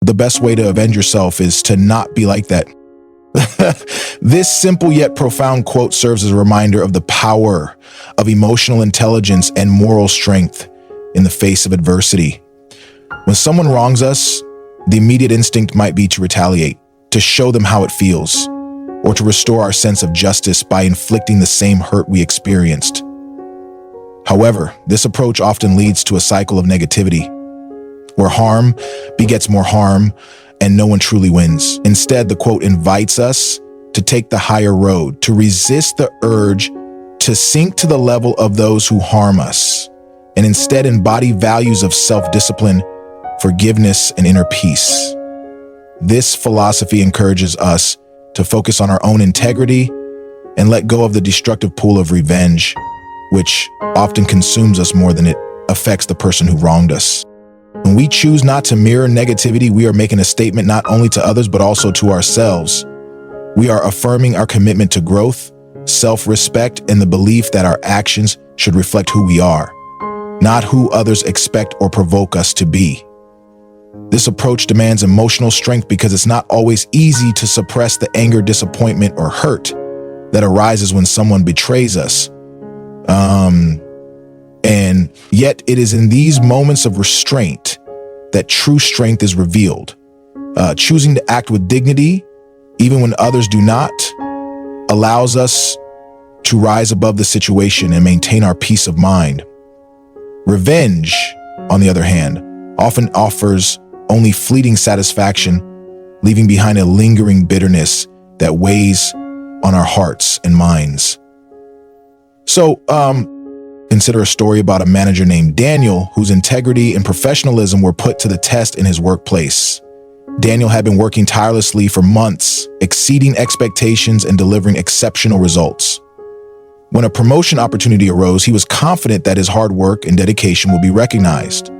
the best way to avenge yourself is to not be like that. This simple yet profound quote serves as a reminder of the power of emotional intelligence and moral strength in the face of adversity. When someone wrongs us, the immediate instinct might be to retaliate, to show them how it feels, or to restore our sense of justice by inflicting the same hurt we experienced. However, this approach often leads to a cycle of negativity, where harm begets more harm and no one truly wins. Instead, the quote invites us to take the higher road, to resist the urge to sink to the level of those who harm us, and instead embody values of self-discipline, forgiveness, and inner peace. This philosophy encourages us to focus on our own integrity and let go of the destructive pool of revenge, which often consumes us more than it affects the person who wronged us. When we choose not to mirror negativity, we are making a statement not only to others, but also to ourselves. We are affirming our commitment to growth, self-respect, and the belief that our actions should reflect who we are, not who others expect or provoke us to be. This approach demands emotional strength because it's not always easy to suppress the anger, disappointment, or hurt that arises when someone betrays us. And yet it is in these moments of restraint that true strength is revealed. Choosing to act with dignity, even when others do not, allows us to rise above the situation and maintain our peace of mind. Revenge, on the other hand, often offers only fleeting satisfaction, leaving behind a lingering bitterness that weighs on our hearts and minds. So, consider a story about a manager named Daniel, whose integrity and professionalism were put to the test in his workplace. Daniel had been working tirelessly for months, exceeding expectations and delivering exceptional results. When a promotion opportunity arose, he was confident that his hard work and dedication would be recognized.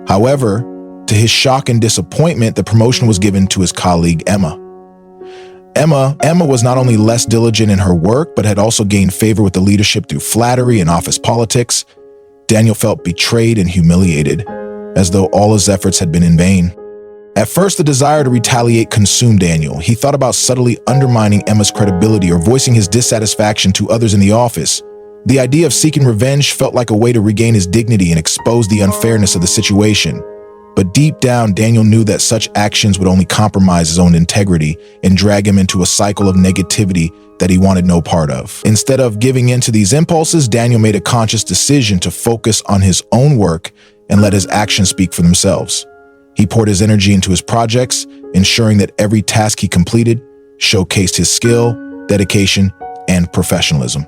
However, to his shock and disappointment, the promotion was given to his colleague, Emma. Emma was not only less diligent in her work, but had also gained favor with the leadership through flattery and office politics. Daniel felt betrayed and humiliated, as though all his efforts had been in vain. At first, the desire to retaliate consumed Daniel. He thought about subtly undermining Emma's credibility or voicing his dissatisfaction to others in the office. The idea of seeking revenge felt like a way to regain his dignity and expose the unfairness of the situation. But deep down, Daniel knew that such actions would only compromise his own integrity and drag him into a cycle of negativity that he wanted no part of. Instead of giving in to these impulses, Daniel made a conscious decision to focus on his own work and let his actions speak for themselves. He poured his energy into his projects, ensuring that every task he completed showcased his skill, dedication, and professionalism.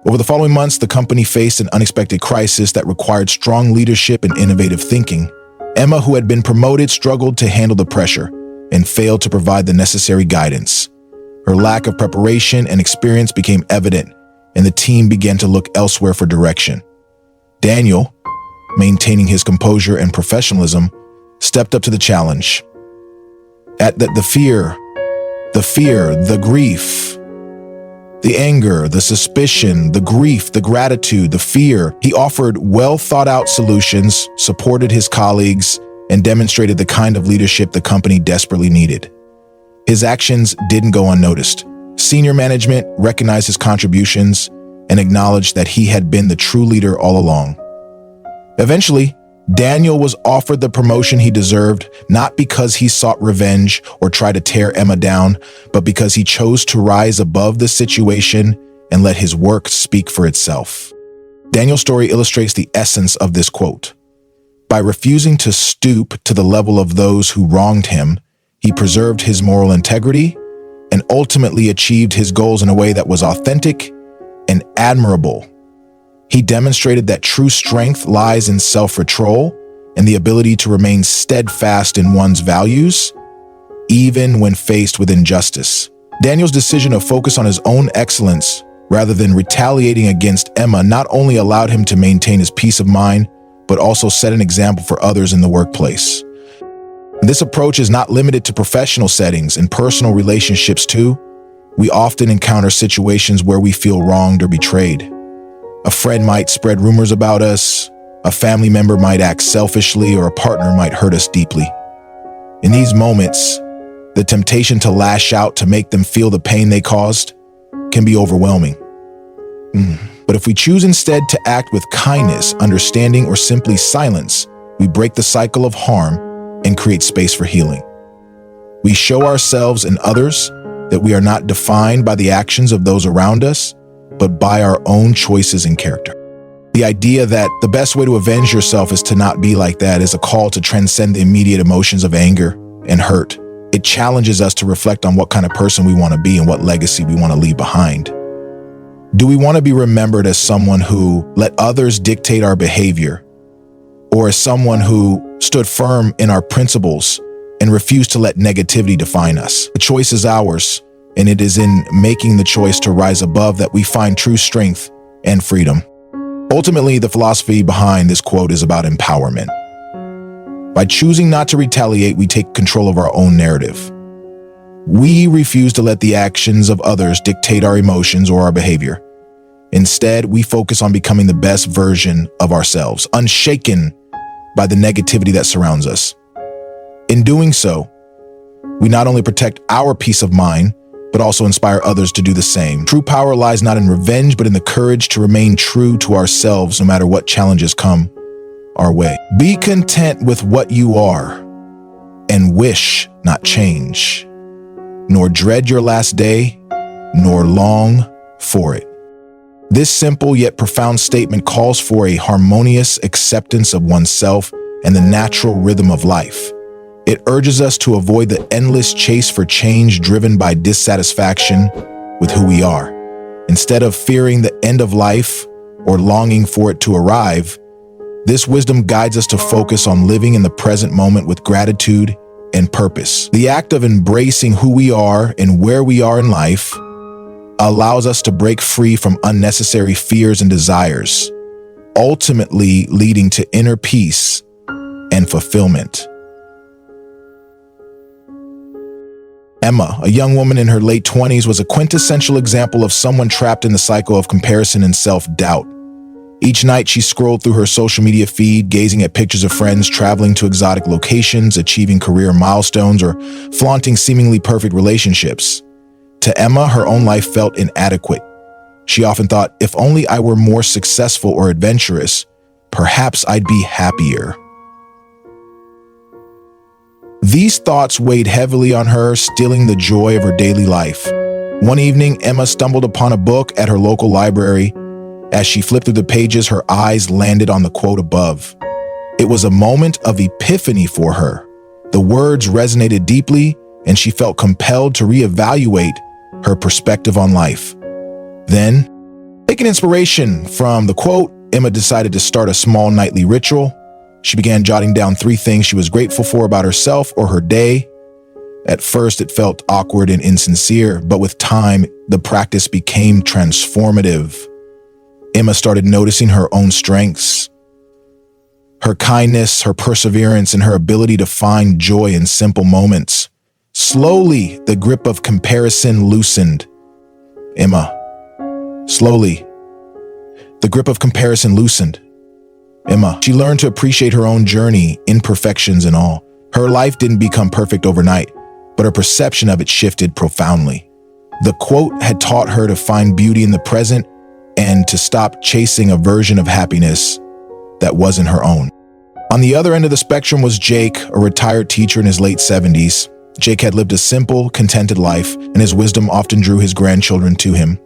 Over the following months, the company faced an unexpected crisis that required strong leadership and innovative thinking. Emma, who had been promoted, struggled to handle the pressure and failed to provide the necessary guidance. Her lack of preparation and experience became evident, and the team began to look elsewhere for direction. Daniel, maintaining his composure and professionalism, stepped up to the challenge. At the fear, the grief, the anger, the suspicion, the grief, the gratitude, the fear, he offered well-thought-out solutions, supported his colleagues, and demonstrated the kind of leadership the company desperately needed. His actions didn't go unnoticed. Senior management recognized his contributions and acknowledged that he had been the true leader all along. Eventually, Daniel was offered the promotion he deserved, not because he sought revenge or tried to tear Emma down, but because he chose to rise above the situation and let his work speak for itself. Daniel's story illustrates the essence of this quote. By refusing to stoop to the level of those who wronged him, he preserved his moral integrity and ultimately achieved his goals in a way that was authentic and admirable. He demonstrated that true strength lies in self-control and the ability to remain steadfast in one's values, even when faced with injustice. Daniel's decision to focus on his own excellence rather than retaliating against Emma not only allowed him to maintain his peace of mind, but also set an example for others in the workplace. And this approach is not limited to professional settings. In personal relationships too, we often encounter situations where we feel wronged or betrayed. A friend might spread rumors about us, a family member might act selfishly, or a partner might hurt us deeply. In these moments, the temptation to lash out to make them feel the pain they caused can be overwhelming. But if we choose instead to act with kindness, understanding, or simply silence, we break the cycle of harm and create space for healing. We show ourselves and others that we are not defined by the actions of those around us, but by our own choices and character. The idea that the best way to avenge yourself is to not be like that is a call to transcend the immediate emotions of anger and hurt. It challenges us to reflect on what kind of person we want to be and what legacy we want to leave behind. Do we want to be remembered as someone who let others dictate our behavior, or as someone who stood firm in our principles and refused to let negativity define us? The choice is ours, and it is in making the choice to rise above that we find true strength and freedom. Ultimately, the philosophy behind this quote is about empowerment. By choosing not to retaliate, we take control of our own narrative. We refuse to let the actions of others dictate our emotions or our behavior. Instead, we focus on becoming the best version of ourselves, unshaken by the negativity that surrounds us. In doing so, we not only protect our peace of mind, but also inspire others to do the same. True power lies not in revenge, but in the courage to remain true to ourselves no matter what challenges come our way. Be content with what you are and wish, not change, nor dread your last day, nor long for it. This simple yet profound statement calls for a harmonious acceptance of oneself and the natural rhythm of life. It urges us to avoid the endless chase for change driven by dissatisfaction with who we are. Instead of fearing the end of life or longing for it to arrive, this wisdom guides us to focus on living in the present moment with gratitude and purpose. The act of embracing who we are and where we are in life allows us to break free from unnecessary fears and desires, ultimately leading to inner peace and fulfillment. Emma, a young woman in her late 20s, was a quintessential example of someone trapped in the cycle of comparison and self-doubt. Each night, she scrolled through her social media feed, gazing at pictures of friends traveling to exotic locations, achieving career milestones, or flaunting seemingly perfect relationships. To Emma, her own life felt inadequate. She often thought, if only I were more successful or adventurous, perhaps I'd be happier. These thoughts weighed heavily on her, stealing the joy of her daily life. One evening, Emma stumbled upon a book at her local library. As she flipped through the pages, her eyes landed on the quote above. It was a moment of epiphany for her. The words resonated deeply, and she felt compelled to reevaluate her perspective on life. Then, taking inspiration from the quote, Emma decided to start a small nightly ritual. She began jotting down 3 things she was grateful for about herself or her day. At first, it felt awkward and insincere, but with time, the practice became transformative. Emma started noticing her own strengths, her kindness, her perseverance, and her ability to find joy in simple moments. Slowly, the grip of comparison loosened. Slowly, the grip of comparison loosened. She learned to appreciate her own journey, imperfections and all. Her life didn't become perfect overnight, but her perception of it shifted profoundly. The quote had taught her to find beauty in the present and to stop chasing a version of happiness that wasn't her own. On the other end of the spectrum was Jake, a retired teacher in his late 70s. Jake had lived a simple, contented life, and his wisdom often drew his grandchildren to him.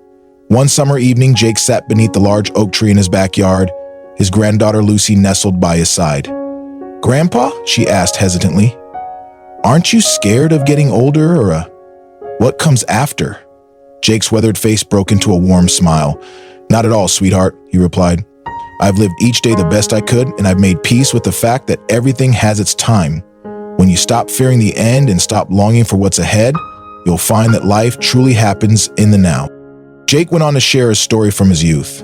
One summer evening, Jake sat beneath the large oak tree in his backyard. His granddaughter Lucy nestled by his side. "Grandpa?" she asked hesitantly. "Aren't you scared of getting older or what comes after?" Jake's weathered face broke into a warm smile. "Not at all, sweetheart," he replied. "I've lived each day the best I could, and I've made peace with the fact that everything has its time. When you stop fearing the end and stop longing for what's ahead, you'll find that life truly happens in the now." Jake went on to share his story from his youth.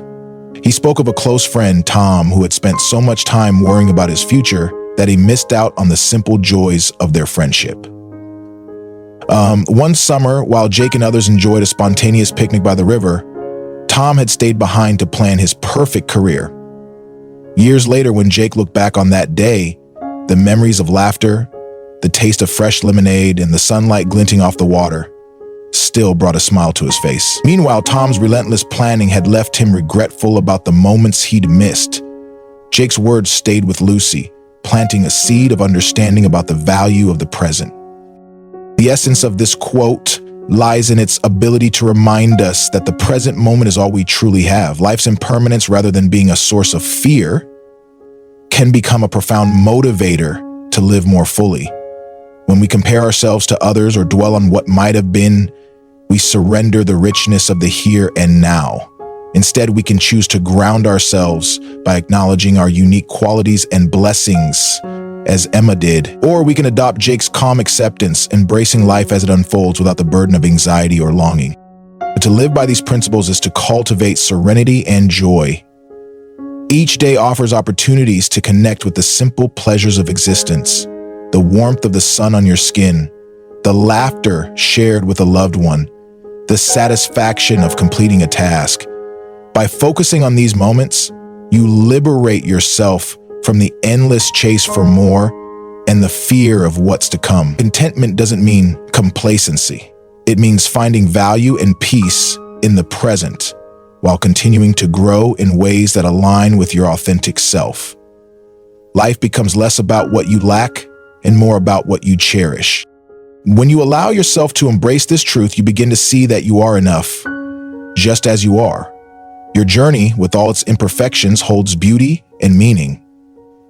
He spoke of a close friend, Tom, who had spent so much time worrying about his future that he missed out on the simple joys of their friendship. One summer, while Jake and others enjoyed a spontaneous picnic by the river, Tom had stayed behind to plan his perfect career. Years later, when Jake looked back on that day, the memories of laughter, the taste of fresh lemonade, and the sunlight glinting off the water still brought a smile to his face. Meanwhile, Tom's relentless planning had left him regretful about the moments he'd missed. Jake's words stayed with Lucy, planting a seed of understanding about the value of the present. The essence of this quote lies in its ability to remind us that the present moment is all we truly have. Life's impermanence, rather than being a source of fear, can become a profound motivator to live more fully. When we compare ourselves to others or dwell on what might have been, we surrender the richness of the here and now. Instead, we can choose to ground ourselves by acknowledging our unique qualities and blessings, as Emma did. Or we can adopt Jake's calm acceptance, embracing life as it unfolds without the burden of anxiety or longing. But to live by these principles is to cultivate serenity and joy. Each day offers opportunities to connect with the simple pleasures of existence, the warmth of the sun on your skin, the laughter shared with a loved one, the satisfaction of completing a task. By focusing on these moments, you liberate yourself from the endless chase for more and the fear of what's to come. Contentment doesn't mean complacency. It means finding value and peace in the present while continuing to grow in ways that align with your authentic self. Life becomes less about what you lack and more about what you cherish. When you allow yourself to embrace this truth, you begin to see that you are enough, just as you are. Your journey, with all its imperfections, holds beauty and meaning.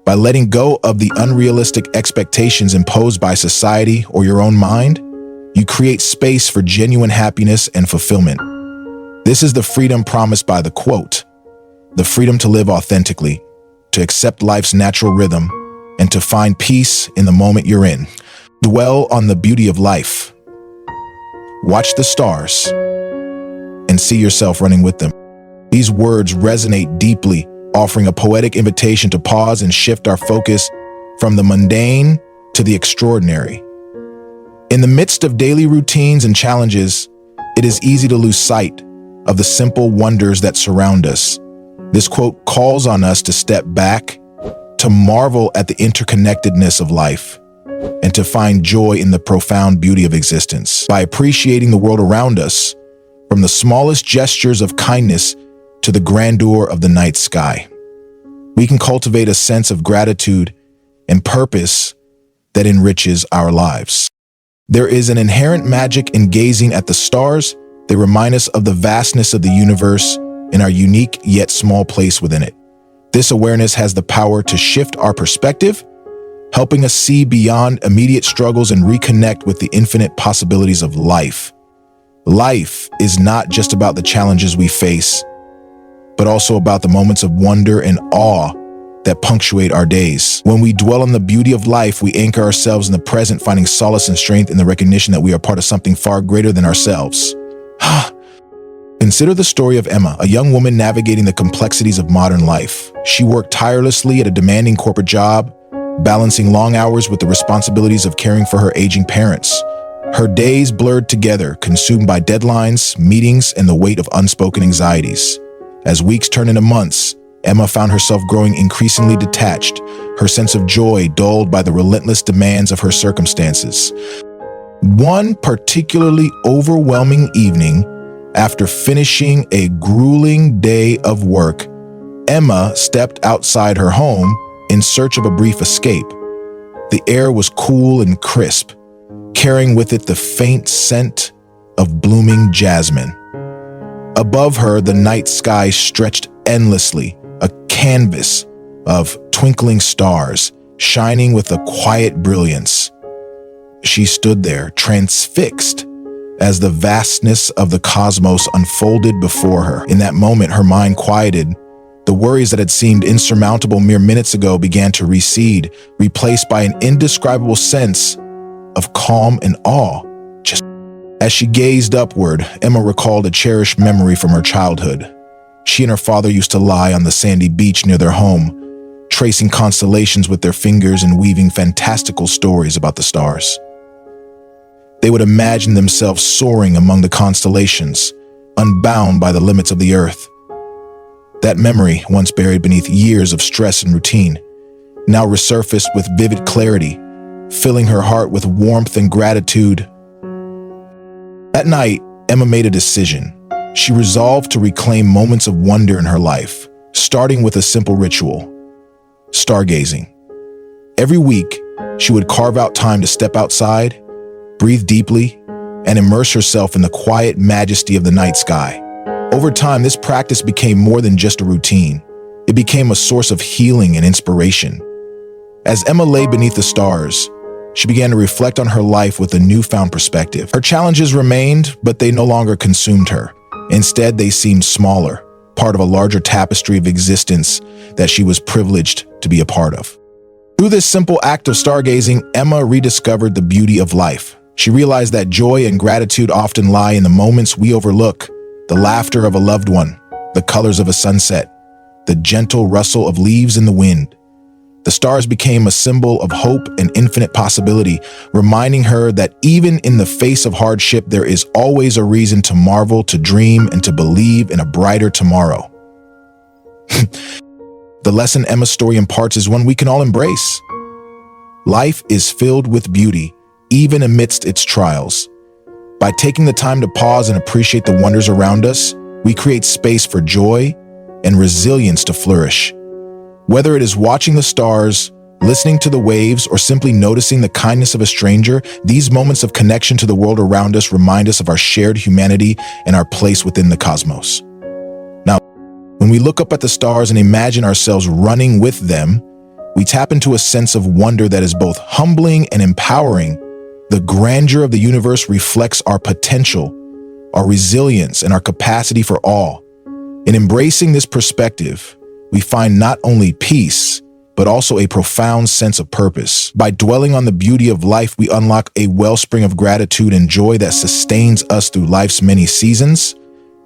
By letting go of the unrealistic expectations imposed by society or your own mind, you create space for genuine happiness and fulfillment. This is the freedom promised by the quote, the freedom to live authentically, to accept life's natural rhythm, and to find peace in the moment you're in. Dwell on the beauty of life. Watch the stars and see yourself running with them. These words resonate deeply, offering a poetic invitation to pause and shift our focus from the mundane to the extraordinary. In the midst of daily routines and challenges, it is easy to lose sight of the simple wonders that surround us. This quote calls on us to step back, to marvel at the interconnectedness of life, and to find joy in the profound beauty of existence. By appreciating the world around us, from the smallest gestures of kindness to the grandeur of the night sky, we can cultivate a sense of gratitude and purpose that enriches our lives. There is an inherent magic in gazing at the stars. They remind us of the vastness of the universe and our unique yet small place within it. This awareness has the power to shift our perspective, helping us see beyond immediate struggles and reconnect with the infinite possibilities of life. Life is not just about the challenges we face, but also about the moments of wonder and awe that punctuate our days. When we dwell on the beauty of life, we anchor ourselves in the present, finding solace and strength in the recognition that we are part of something far greater than ourselves. Consider the story of Emma, a young woman navigating the complexities of modern life. She worked tirelessly at a demanding corporate job, balancing long hours with the responsibilities of caring for her aging parents. Her days blurred together, consumed by deadlines, meetings, and the weight of unspoken anxieties. As weeks turned into months, Emma found herself growing increasingly detached, her sense of joy dulled by the relentless demands of her circumstances. One particularly overwhelming evening, after finishing a grueling day of work, Emma stepped outside her home in search of a brief escape. The air was cool and crisp, carrying with it the faint scent of blooming jasmine. Above her, the night sky stretched endlessly, a canvas of twinkling stars, shining with a quiet brilliance. She stood there, transfixed, as the vastness of the cosmos unfolded before her. In that moment, her mind quieted. The worries that had seemed insurmountable mere minutes ago began to recede, replaced by an indescribable sense of calm and awe. Just as she gazed upward, Emma recalled a cherished memory from her childhood. She and her father used to lie on the sandy beach near their home, tracing constellations with their fingers and weaving fantastical stories about the stars. They would imagine themselves soaring among the constellations, unbound by the limits of the earth. That memory, once buried beneath years of stress and routine, now resurfaced with vivid clarity, filling her heart with warmth and gratitude. That night, Emma made a decision. She resolved to reclaim moments of wonder in her life, starting with a simple ritual: stargazing. Every week, she would carve out time to step outside, breathe deeply, and immerse herself in the quiet majesty of the night sky. Over time, this practice became more than just a routine. It became a source of healing and inspiration. As Emma lay beneath the stars, she began to reflect on her life with a newfound perspective. Her challenges remained, but they no longer consumed her. Instead, they seemed smaller, part of a larger tapestry of existence that she was privileged to be a part of. Through this simple act of stargazing, Emma rediscovered the beauty of life. She realized that joy and gratitude often lie in the moments we overlook: the laughter of a loved one, the colors of a sunset, the gentle rustle of leaves in the wind. The stars became a symbol of hope and infinite possibility, reminding her that even in the face of hardship, there is always a reason to marvel, to dream, and to believe in a brighter tomorrow. The lesson Emma's story imparts is one we can all embrace. Life is filled with beauty, even amidst its trials. By taking the time to pause and appreciate the wonders around us, we create space for joy and resilience to flourish. Whether it is watching the stars, listening to the waves, or simply noticing the kindness of a stranger, these moments of connection to the world around us remind us of our shared humanity and our place within the cosmos. Now, when we look up at the stars and imagine ourselves running with them, we tap into a sense of wonder that is both humbling and empowering. The grandeur of the universe reflects our potential, our resilience, and our capacity for awe. In embracing this perspective, we find not only peace, but also a profound sense of purpose. By dwelling on the beauty of life, we unlock a wellspring of gratitude and joy that sustains us through life's many seasons,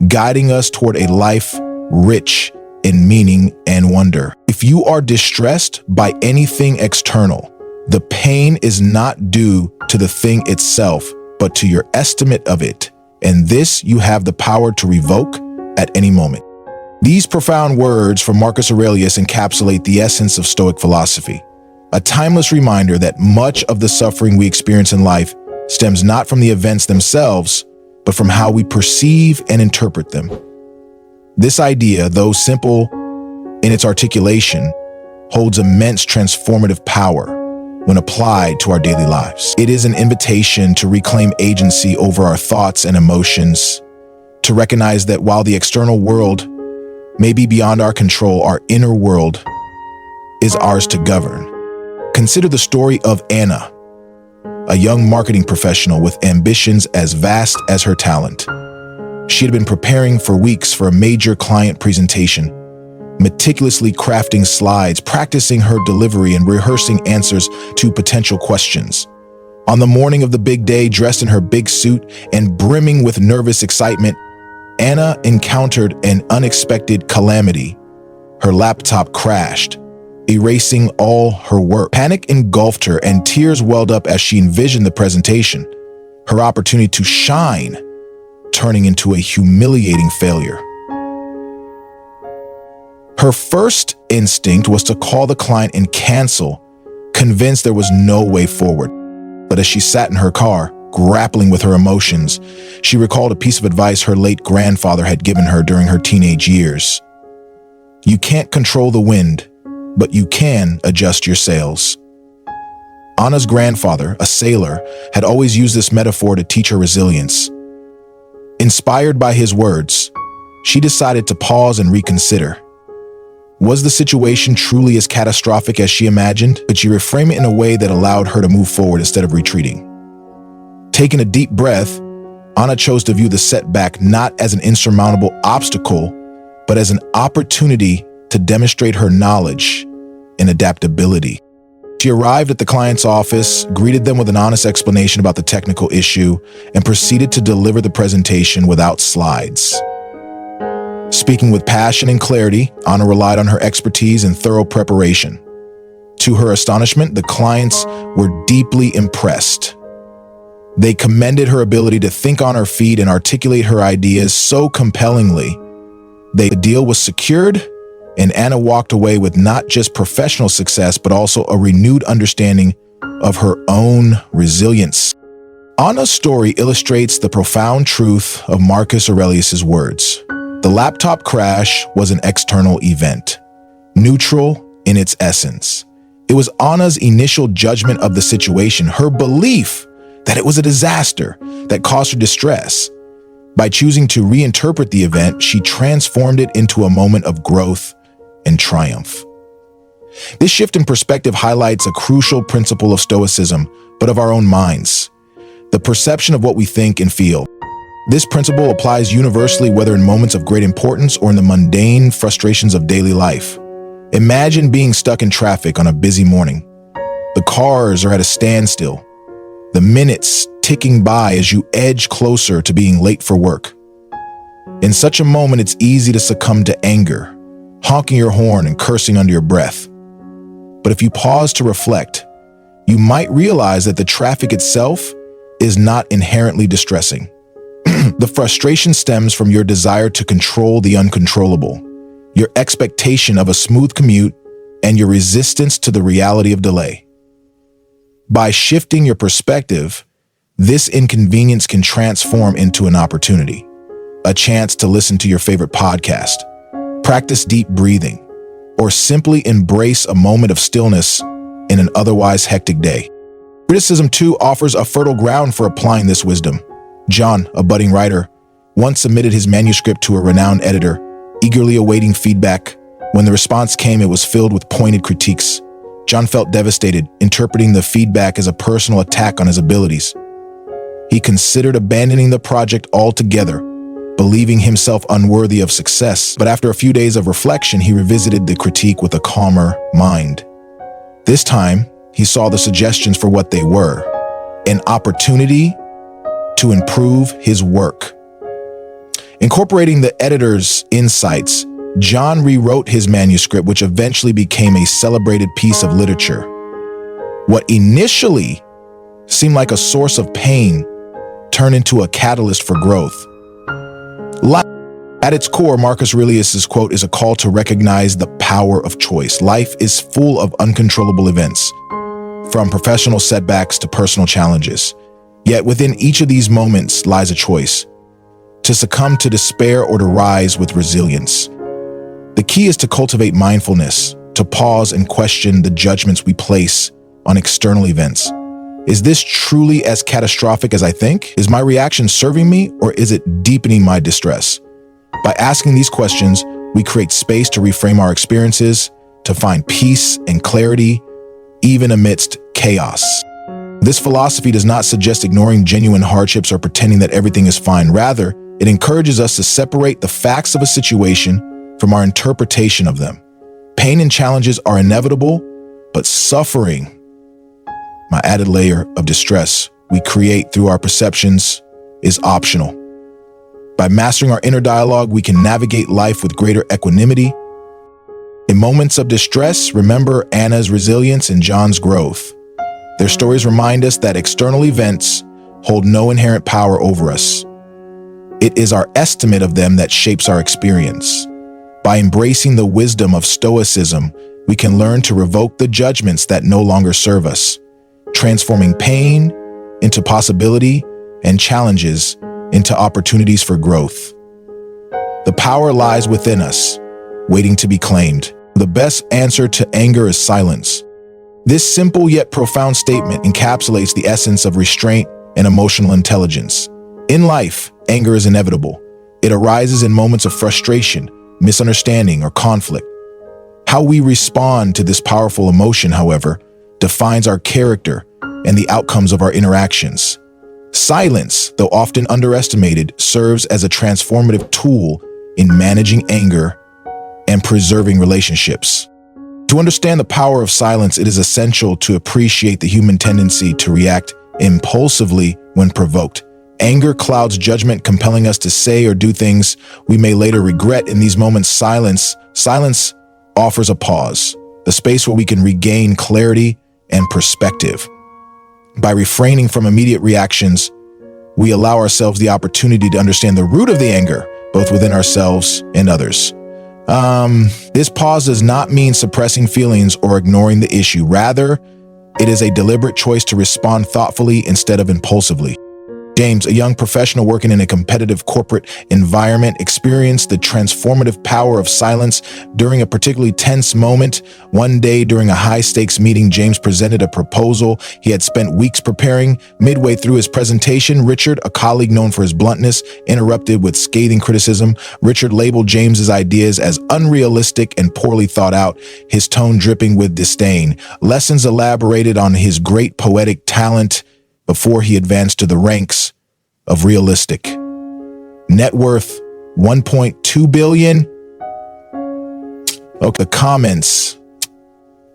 guiding us toward a life rich in meaning and wonder. If you are distressed by anything external, the pain is not due to the thing itself, but to your estimate of it. And this you have the power to revoke at any moment. These profound words from Marcus Aurelius encapsulate the essence of Stoic philosophy, a timeless reminder that much of the suffering we experience in life stems not from the events themselves, but from how we perceive and interpret them. This idea, though simple in its articulation, holds immense transformative power when applied to our daily lives. It is an invitation to reclaim agency over our thoughts and emotions, to recognize that while the external world may be beyond our control, our inner world is ours to govern. Consider the story of Anna, a young marketing professional with ambitions as vast as her talent. She had been preparing for weeks for a major client presentation, meticulously crafting slides, practicing her delivery, and rehearsing answers to potential questions. On the morning of the big day, dressed in her big suit and brimming with nervous excitement, Anna encountered an unexpected calamity. Her laptop crashed, erasing all her work. Panic engulfed her and tears welled up as she envisioned the presentation, her opportunity to shine, turning into a humiliating failure. Her first instinct was to call the client and cancel, convinced there was no way forward. But as she sat in her car, grappling with her emotions, she recalled a piece of advice her late grandfather had given her during her teenage years. You can't control the wind, but you can adjust your sails. Anna's grandfather, a sailor, had always used this metaphor to teach her resilience. Inspired by his words, she decided to pause and reconsider. Was the situation truly as catastrophic as she imagined? Could she reframe it in a way that allowed her to move forward instead of retreating? Taking a deep breath, Anna chose to view the setback not as an insurmountable obstacle, but as an opportunity to demonstrate her knowledge and adaptability. She arrived at the client's office, greeted them with an honest explanation about the technical issue, and proceeded to deliver the presentation without slides. Speaking with passion and clarity, Anna relied on her expertise and thorough preparation. To her astonishment, the clients were deeply impressed. They commended her ability to think on her feet and articulate her ideas so compellingly. The deal was secured, and Anna walked away with not just professional success, but also a renewed understanding of her own resilience. Anna's story illustrates the profound truth of Marcus Aurelius's words. The laptop crash was an external event, neutral in its essence. It was Anna's initial judgment of the situation, her belief that it was a disaster that caused her distress. By choosing to reinterpret the event, she transformed it into a moment of growth and triumph. This shift in perspective highlights a crucial principle of Stoicism, but of our own minds: the perception of what we think and feel. This principle applies universally, whether in moments of great importance or in the mundane frustrations of daily life. Imagine being stuck in traffic on a busy morning. The cars are at a standstill, the minutes ticking by as you edge closer to being late for work. In such a moment, it's easy to succumb to anger, honking your horn and cursing under your breath. But if you pause to reflect, you might realize that the traffic itself is not inherently distressing. The frustration stems from your desire to control the uncontrollable, your expectation of a smooth commute, and your resistance to the reality of delay. By shifting your perspective, this inconvenience can transform into an opportunity, a chance to listen to your favorite podcast, practice deep breathing, or simply embrace a moment of stillness in an otherwise hectic day. Criticism, too, offers a fertile ground for applying this wisdom. John, a budding writer, once submitted his manuscript to a renowned editor, eagerly awaiting feedback. When the response came, it was filled with pointed critiques. John felt devastated, interpreting the feedback as a personal attack on his abilities. He considered abandoning the project altogether, believing himself unworthy of success. But after a few days of reflection, he revisited the critique with a calmer mind. This time, he saw the suggestions for what they were: an opportunity to improve his work. Incorporating the editor's insights, John rewrote his manuscript, which eventually became a celebrated piece of literature. What initially seemed like a source of pain turned into a catalyst for growth. At its core, Marcus Aurelius's quote is a call to recognize the power of choice. Life is full of uncontrollable events, from professional setbacks to personal challenges. Yet within each of these moments lies a choice: to succumb to despair or to rise with resilience. The key is to cultivate mindfulness, to pause and question the judgments we place on external events. Is this truly as catastrophic as I think? Is my reaction serving me, or is it deepening my distress? By asking these questions, we create space to reframe our experiences, to find peace and clarity, even amidst chaos. This philosophy does not suggest ignoring genuine hardships or pretending that everything is fine. Rather, it encourages us to separate the facts of a situation from our interpretation of them. Pain and challenges are inevitable, but suffering, my added layer of distress we create through our perceptions, is optional. By mastering our inner dialogue, we can navigate life with greater equanimity. In moments of distress, remember Anna's resilience and John's growth. Their stories remind us that external events hold no inherent power over us. It is our estimate of them that shapes our experience. By embracing the wisdom of Stoicism, we can learn to revoke the judgments that no longer serve us, transforming pain into possibility and challenges into opportunities for growth. The power lies within us, waiting to be claimed. The best answer to anger is silence. This simple yet profound statement encapsulates the essence of restraint and emotional intelligence. In life, anger is inevitable. It arises in moments of frustration, misunderstanding, or conflict. How we respond to this powerful emotion, however, defines our character and the outcomes of our interactions. Silence, though often underestimated, serves as a transformative tool in managing anger and preserving relationships. To understand the power of silence, it is essential to appreciate the human tendency to react impulsively when provoked. Anger clouds judgment, compelling us to say or do things we may later regret. In these moments, silence offers a pause, the space where we can regain clarity and perspective. By refraining from immediate reactions, we allow ourselves the opportunity to understand the root of the anger, both within ourselves and others. This pause does not mean suppressing feelings or ignoring the issue. Rather, It is a deliberate choice to respond thoughtfully instead of impulsively. James, a young professional working in a competitive corporate environment, experienced the transformative power of silence during a particularly tense moment. One day during a high-stakes meeting, James presented a proposal he had spent weeks preparing. Midway through his presentation, Richard, a colleague known for his bluntness, interrupted with scathing criticism. Richard labeled James's ideas as unrealistic and poorly thought out, his tone dripping with disdain. Lessons elaborated on his great poetic talent before he advanced to the ranks of realistic. Net worth, $1.2 billion. Okay, the comments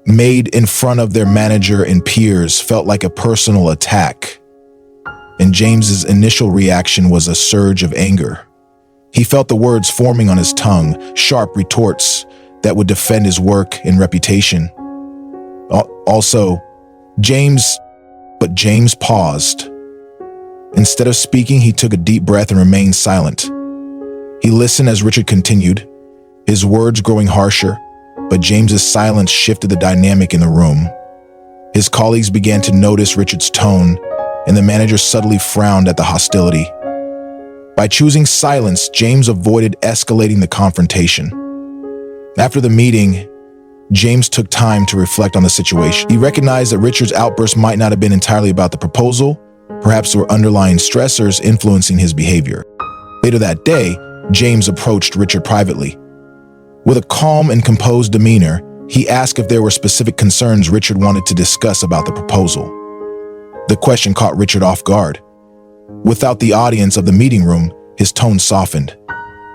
made in front of their manager and peers felt like a personal attack, and James's initial reaction was a surge of anger. He felt the words forming on his tongue, sharp retorts that would defend his work and reputation. But James paused. Instead of speaking, he took a deep breath and remained silent. He listened as Richard continued, his words growing harsher, but James's silence shifted the dynamic in the room. His colleagues began to notice Richard's tone, and the manager subtly frowned at the hostility. By choosing silence, James avoided escalating the confrontation. After the meeting, James took time to reflect on the situation. He recognized that Richard's outburst might not have been entirely about the proposal. Perhaps there were underlying stressors influencing his behavior. Later that day, James approached Richard privately. With a calm and composed demeanor, he asked if there were specific concerns Richard wanted to discuss about the proposal. The question caught Richard off guard. Without the audience of the meeting room, his tone softened,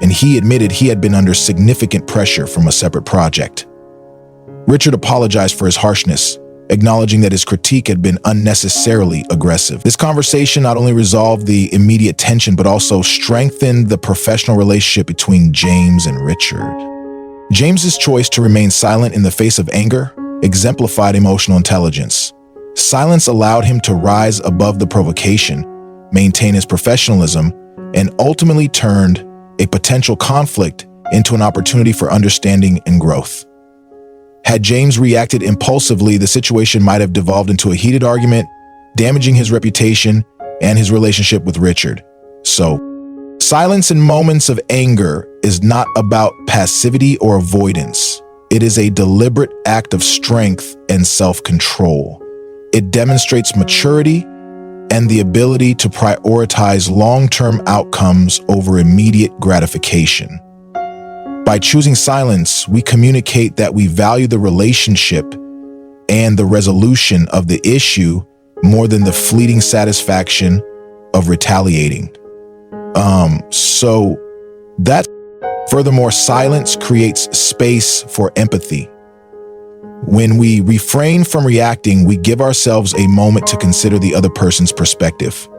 and he admitted he had been under significant pressure from a separate project. Richard apologized for his harshness, acknowledging that his critique had been unnecessarily aggressive. This conversation not only resolved the immediate tension, but also strengthened the professional relationship between James and Richard. James's choice to remain silent in the face of anger exemplified emotional intelligence. Silence allowed him to rise above the provocation, maintain his professionalism, and ultimately turned a potential conflict into an opportunity for understanding and growth. Had James reacted impulsively, the situation might have devolved into a heated argument, damaging his reputation and his relationship with Richard. So, silence in moments of anger is not about passivity or avoidance. It is a deliberate act of strength and self-control. It demonstrates maturity and the ability to prioritize long-term outcomes over immediate gratification. By choosing silence, we communicate that we value the relationship and the resolution of the issue more than the fleeting satisfaction of retaliating. Furthermore, silence creates space for empathy. When we refrain from reacting, we give ourselves a moment to consider the other person's perspective.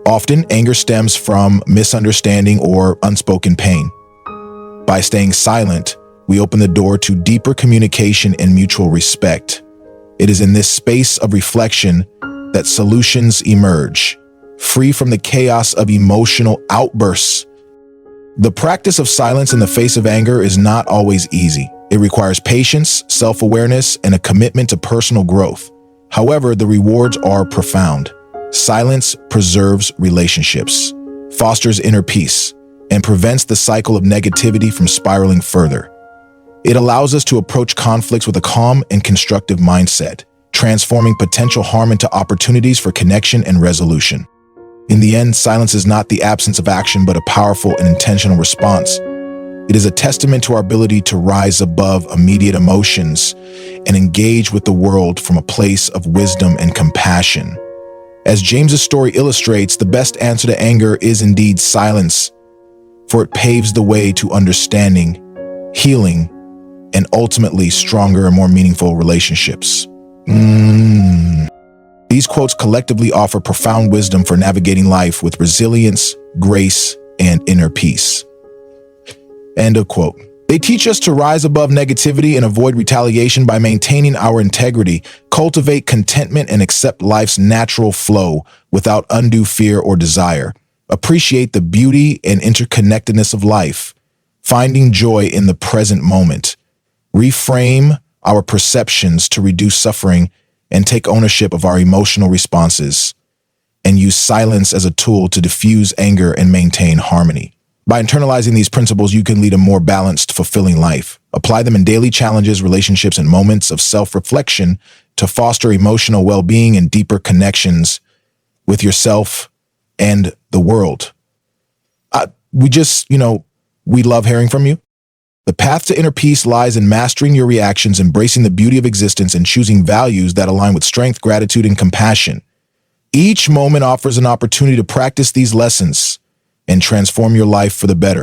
Often, anger stems from misunderstanding or unspoken pain. By staying silent, we open the door to deeper communication and mutual respect. It is in this space of reflection that solutions emerge, free from the chaos of emotional outbursts. The practice of silence in the face of anger is not always easy. It requires patience, self-awareness, and a commitment to personal growth. However, the rewards are profound. Silence preserves relationships, fosters inner peace, and prevents the cycle of negativity from spiraling further. It allows us to approach conflicts with a calm and constructive mindset, transforming potential harm into opportunities for connection and resolution. In the end, silence is not the absence of action, but a powerful and intentional response. It is a testament to our ability to rise above immediate emotions and engage with the world from a place of wisdom and compassion. As James's story illustrates, the best answer to anger is indeed silence, for it paves the way to understanding, healing, and ultimately stronger and more meaningful relationships. These quotes collectively offer profound wisdom for navigating life with resilience, grace, and inner peace. End of quote. They teach us to rise above negativity and avoid retaliation by maintaining our integrity, cultivate contentment, and accept life's natural flow without undue fear or desire. Appreciate the beauty and interconnectedness of life, finding joy in the present moment. Reframe our perceptions to reduce suffering and take ownership of our emotional responses, and use silence as a tool to diffuse anger and maintain harmony. By internalizing these principles, you can lead a more balanced, fulfilling life. Apply them in daily challenges, relationships, and moments of self-reflection to foster emotional well-being and deeper connections with yourself and the world. We love hearing from you. The path to inner peace lies in mastering your reactions, embracing the beauty of existence, and choosing values that align with strength, gratitude, and compassion. Each moment offers an opportunity to practice these lessons and transform your life for the better.